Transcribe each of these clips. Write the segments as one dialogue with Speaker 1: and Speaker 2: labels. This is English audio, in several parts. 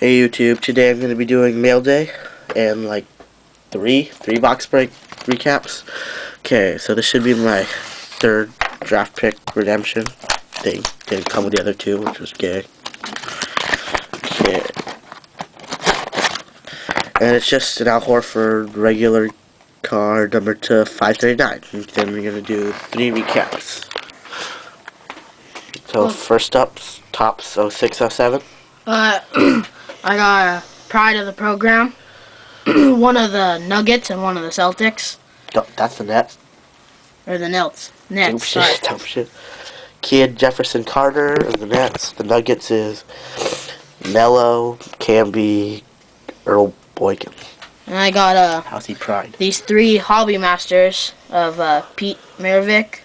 Speaker 1: Hey YouTube, today I'm going to be doing mail day and like three box break recaps. Okay, so this should be my third draft pick redemption thing. Didn't come with the other two, which was gay. Okay. And it's just an Al Horford regular card number to 539. And then we're going to do 3 recaps. So first up, tops 06, 07.
Speaker 2: I got Pride of the Program, one of the Nuggets and one of the Celtics.
Speaker 1: That's the Nets.
Speaker 2: Or the Nets.
Speaker 1: Dumb shit. Kid Jefferson Carter of the Nets. The Nuggets is Melo, Camby, Earl Boykin.
Speaker 2: And I got
Speaker 1: How's he Pride?
Speaker 2: these 3 Hobby Masters of Pete Maravich,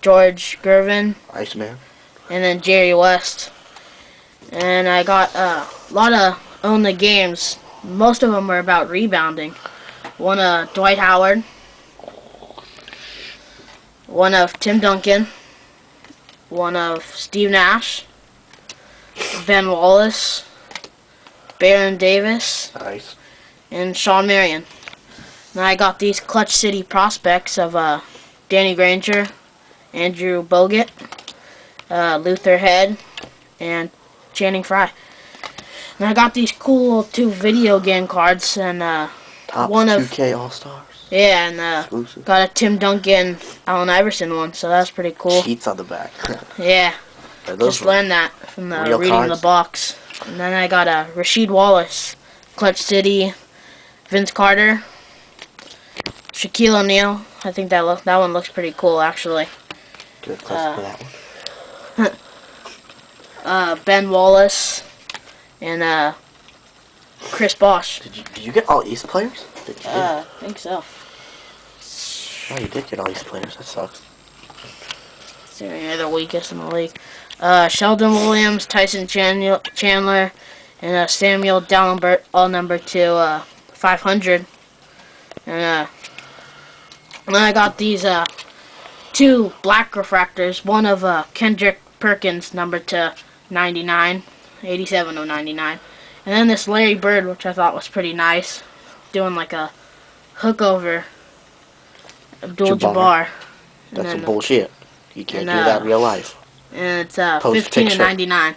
Speaker 2: George Gervin,
Speaker 1: Iceman,
Speaker 2: and then Jerry West. And I got a lot of Own the Games. Most of them were about rebounding. One of Dwight Howard, one of Tim Duncan, one of Steve Nash, Ben Wallace, Baron Davis,
Speaker 1: nice,
Speaker 2: and Sean Marion. And I got these Clutch City prospects of Danny Granger, Andrew Bogut, Luther Head, and Channing Frye. And I got these cool 2 video game cards and
Speaker 1: Top
Speaker 2: one of
Speaker 1: 2K All-Stars.
Speaker 2: Yeah, and got a Tim Duncan, Allen Iverson one, so that's pretty cool.
Speaker 1: Cheats on the back.
Speaker 2: Yeah, just learned that from the reading
Speaker 1: cards?
Speaker 2: the box. And then I got a Rasheed Wallace, Clutch City, Vince Carter, Shaquille O'Neal. I think that one looks pretty cool actually.
Speaker 1: Good close for that one.
Speaker 2: Ben Wallace, and Chris Bosh.
Speaker 1: Did you get all East players?
Speaker 2: I think so.
Speaker 1: Oh, you did get all East players. That sucks.
Speaker 2: They're the weakest in the league. Sheldon Williams, Tyson Chandler, and Samuel Dallenbert, all number 2, 500. And then I got these 2 black refractors. One of Kendrick Perkins, number to 99, 87 of 99. And then this Larry Bird, which I thought was pretty nice, doing like a hook over Abdul-Jabbar.
Speaker 1: That's some bullshit. You can't do that in real life.
Speaker 2: And it's 15 of 99.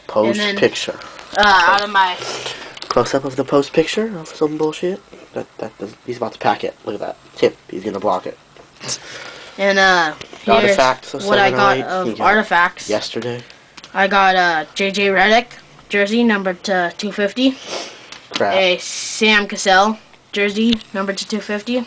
Speaker 1: Post picture.
Speaker 2: Out of my
Speaker 1: close up of the post picture of some bullshit. He's about to pack it. Look at that tip. He's gonna block it.
Speaker 2: And here's
Speaker 1: Artifacts
Speaker 2: what I got of artifacts.
Speaker 1: Yesterday,
Speaker 2: I got JJ Redick jersey numbered to 250.
Speaker 1: Crap.
Speaker 2: A Sam Cassell jersey numbered to 250.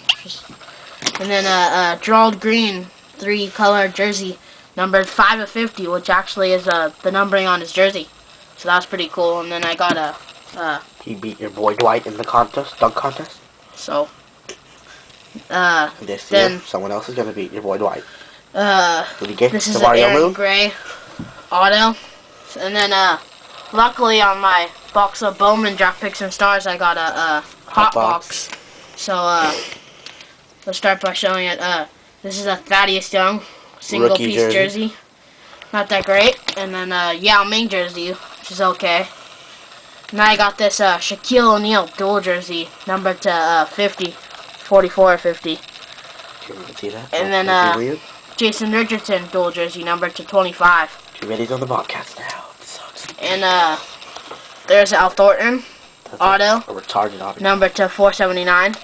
Speaker 2: And then a Gerald Green 3-color jersey numbered 5 of 50, which actually is the numbering on his jersey. So that's pretty cool. And then I got a
Speaker 1: he beat your boy Dwight in the dunk contest.
Speaker 2: So
Speaker 1: this year, someone else is gonna beat your boy Dwight. What get?
Speaker 2: This is an Aaron Gray auto. And then luckily on my box of Bowman draft picks and stars, I got a hot box. So let's start by showing it. This is a Thaddeus Young single piece jersey. Not that great. And then Yao Ming jersey, which is okay. Now I got this Shaquille O'Neal dual jersey, numbered to 50, 44 or 50.
Speaker 1: See that?
Speaker 2: And then Jason Richardson dual jersey, numbered to 25.
Speaker 1: Too ready on the Bobcats now. It sucks.
Speaker 2: And there's Al Thornton auto,
Speaker 1: a retarded auto,
Speaker 2: numbered to 479.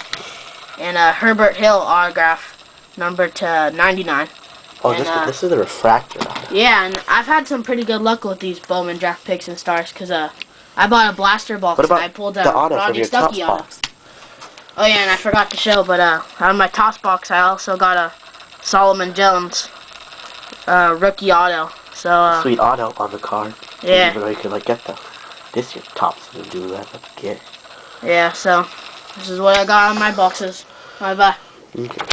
Speaker 2: And Herbert Hill autograph, numbered to 99.
Speaker 1: Oh, and, this is the refractor.
Speaker 2: Yeah, and I've had some pretty good luck with these Bowman draft picks and stars, because I bought a blaster box and I pulled a Rodney Stuckey auto. Oh yeah, and I forgot to show, but out of my toss box I also got a Solomon Jones rookie auto. So
Speaker 1: sweet auto on the card.
Speaker 2: Yeah.
Speaker 1: Even though you could get this year tops to do that. That's good.
Speaker 2: Yeah, so this is what I got on my boxes. Bye bye.
Speaker 1: Okay.